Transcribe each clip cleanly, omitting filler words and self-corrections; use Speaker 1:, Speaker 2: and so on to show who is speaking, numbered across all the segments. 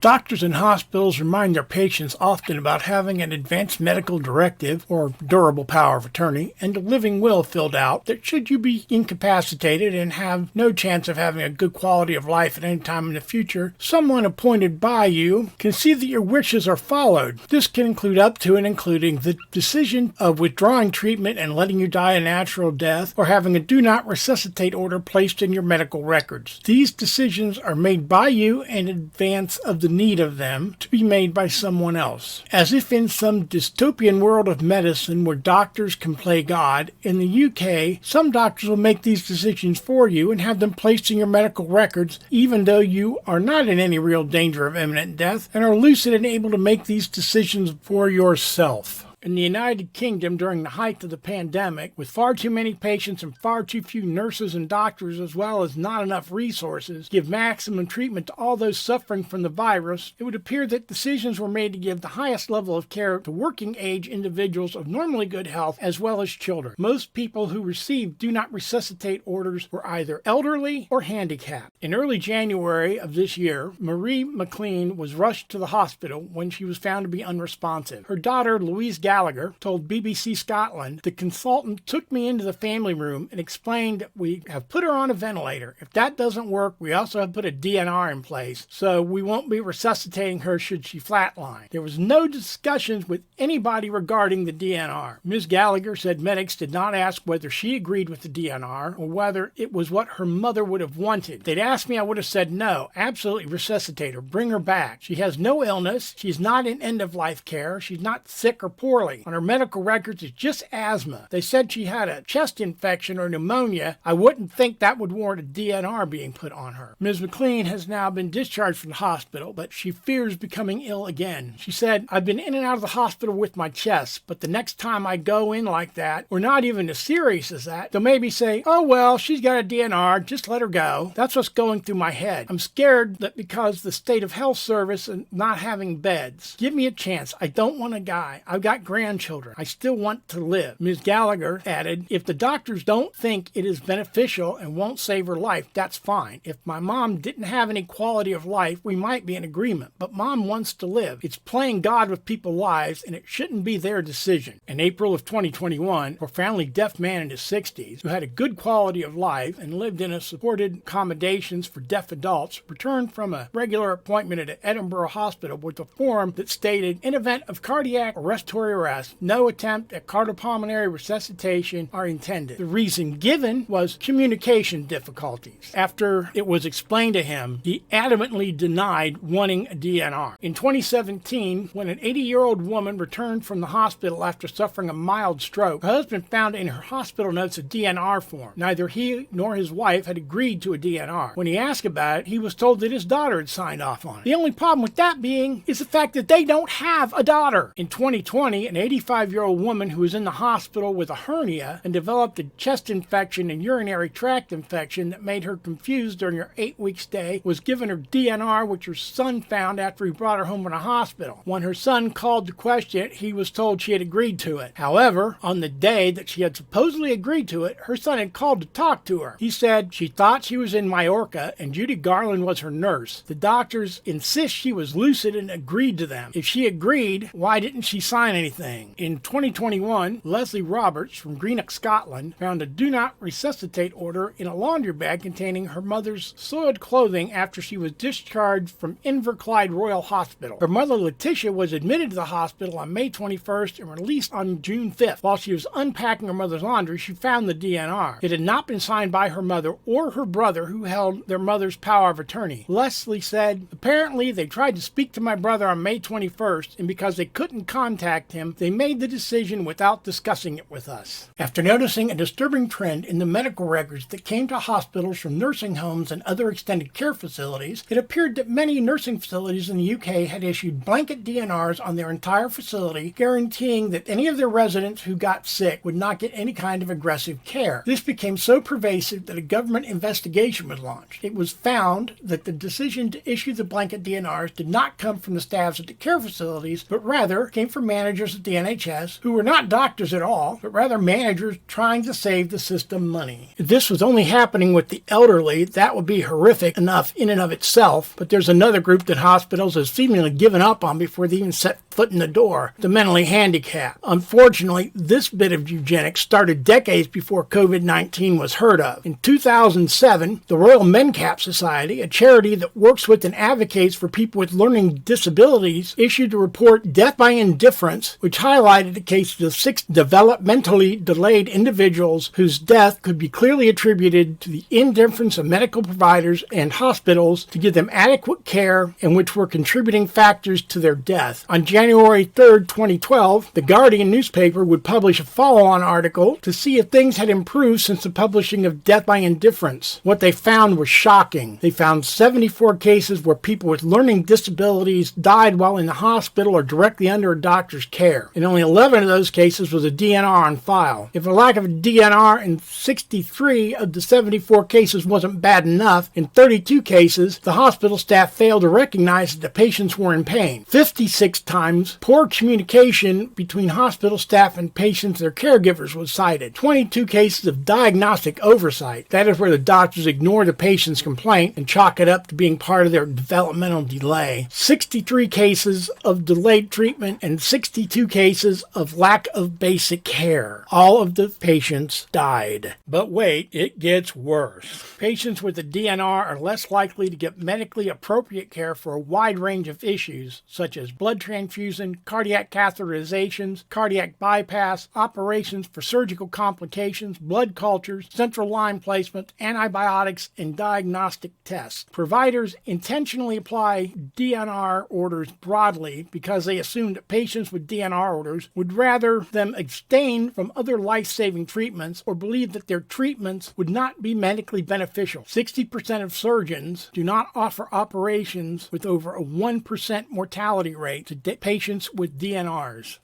Speaker 1: Doctors and hospitals remind their patients often about having an advanced medical directive or durable power of attorney and a living will filled out that should you be incapacitated and have no chance of having a good quality of life at any time in the future, someone appointed by you can see that your wishes are followed. This can include up to and including the decision of withdrawing treatment and letting you die a natural death or having a do not resuscitate order placed in your medical records. These decisions are made by you in advance of the need of them to be made by someone else. As if in some dystopian world of medicine where doctors can play God, in the UK, some doctors will make these decisions for you and have them placed in your medical records even though you are not in any real danger of imminent death and are lucid and able to make these decisions for yourself. In the United Kingdom, during the height of the pandemic, with far too many patients and far too few nurses and doctors, as well as not enough resources, to give maximum treatment to all those suffering from the virus, it would appear that decisions were made to give the highest level of care to working-age individuals of normally good health, as well as children. Most people who received do not resuscitate orders were either elderly or handicapped. In early January of this year, Marie McLean was rushed to the hospital when she was found to be unresponsive. Her daughter, Louise Gallagher, told BBC Scotland, "The consultant took me into the family room and explained that we have put her on a ventilator. If that doesn't work, we also have put a DNR in place, so we won't be resuscitating her should she flatline." There was no discussions with anybody regarding the DNR. Ms. Gallagher said medics did not ask whether she agreed with the DNR or whether it was what her mother would have wanted. If they'd asked me, I would have said no, absolutely resuscitate her, bring her back. She has no illness, she's not in end-of-life care, she's not sick or poor. On her medical records, it's just asthma. They said she had a chest infection or pneumonia. I wouldn't think that would warrant a DNR being put on her. Ms. McLean has now been discharged from the hospital, but she fears becoming ill again. She said, "I've been in and out of the hospital with my chest, but the next time I go in like that, or not even as serious as that, they'll maybe say, oh well, she's got a DNR, just let her go." That's what's going through my head. I'm scared that because the state of health service and not having beds. Give me a chance. I don't want to die. I've got grandchildren. I still want to live. Ms. Gallagher added, "If the doctors don't think it is beneficial and won't save her life, that's fine. If my mom didn't have any quality of life, we might be in agreement. But mom wants to live. It's playing God with people's lives, and it shouldn't be their decision." In April of 2021, a profoundly deaf man in his 60s, who had a good quality of life and lived in a supported accommodations for deaf adults, returned from a regular appointment at Edinburgh Hospital with a form that stated, "In event of cardiac or respiratory arrest, no attempt at cardiopulmonary resuscitation are intended." The reason given was communication difficulties. After it was explained to him, he adamantly denied wanting a DNR. In 2017, when an 80-year-old woman returned from the hospital after suffering a mild stroke, her husband found in her hospital notes a DNR form. Neither he nor his wife had agreed to a DNR. When he asked about it, he was told that his daughter had signed off on it. The only problem with that being is the fact that they don't have a daughter. In 2020, an 85-year-old woman who was in the hospital with a hernia and developed a chest infection and urinary tract infection that made her confused during her 8-week stay was given her DNR, which her son found after he brought her home from the hospital. When her son called to question it, he was told she had agreed to it. However, on the day that she had supposedly agreed to it, her son had called to talk to her. He said she thought she was in Majorca and Judy Garland was her nurse. The doctors insist she was lucid and agreed to them. If she agreed, why didn't she sign anything? In 2021, Leslie Roberts from Greenock, Scotland, found a do not resuscitate order in a laundry bag containing her mother's soiled clothing after she was discharged from Inverclyde Royal Hospital. Her mother, Letitia, was admitted to the hospital on May 21st and released on June 5th. While she was unpacking her mother's laundry, she found the DNR. It had not been signed by her mother or her brother, who held their mother's power of attorney. Leslie said, "Apparently, they tried to speak to my brother on May 21st, and because they couldn't contact him, they made the decision without discussing it with us." After noticing a disturbing trend in the medical records that came to hospitals from nursing homes and other extended care facilities, it appeared that many nursing facilities in the UK had issued blanket DNRs on their entire facility, guaranteeing that any of their residents who got sick would not get any kind of aggressive care. This became so pervasive that a government investigation was launched. It was found that the decision to issue the blanket DNRs did not come from the staffs at the care facilities, but rather came from managers workers at the NHS who were not doctors at all, but rather managers trying to save the system money. If this was only happening with the elderly, that would be horrific enough in and of itself, but there's another group that hospitals have seemingly given up on before they even set foot in the door, the mentally handicapped. Unfortunately, this bit of eugenics started decades before COVID-19 was heard of. In 2007, the Royal MenCap Society, a charity that works with and advocates for people with learning disabilities, issued a report, Death by Indifference, which highlighted the cases of 6 developmentally delayed individuals whose death could be clearly attributed to the indifference of medical providers and hospitals to give them adequate care and which were contributing factors to their death. On January 3, 2012, the Guardian newspaper would publish a follow-on article to see if things had improved since the publishing of Death by Indifference. What they found was shocking. They found 74 cases where people with learning disabilities died while in the hospital or directly under a doctor's care. In only 11 of those cases was a DNR on file. If a lack of a DNR in 63 of the 74 cases wasn't bad enough, in 32 cases, the hospital staff failed to recognize that the patients were in pain. 56 times, poor communication between hospital staff and patients and their caregivers was cited. 22 cases of diagnostic oversight. That is where the doctors ignore the patient's complaint and chalk it up to being part of their developmental delay. 63 cases of delayed treatment and 62 cases of lack of basic care. All of the patients died. But wait, it gets worse. Patients with a DNR are less likely to get medically appropriate care for a wide range of issues, such as blood transfusion, cardiac catheterizations, cardiac bypass, operations for surgical complications, blood cultures, central line placement, antibiotics, and diagnostic tests. Providers intentionally apply DNR orders broadly because they assume that patients with DNR orders would rather them abstain from other life-saving treatments or believe that their treatments would not be medically beneficial. 60% of surgeons do not offer operations with over a 1% mortality rate to patients with DNRs.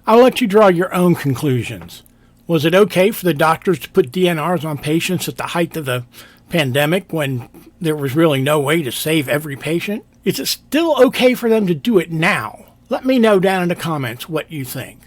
Speaker 1: I'll let you draw your own conclusions. Was it okay for the doctors to put DNRs on patients at the height of the pandemic when there was really no way to save every patient? Is it still okay for them to do it now? Let me know down in the comments what you think.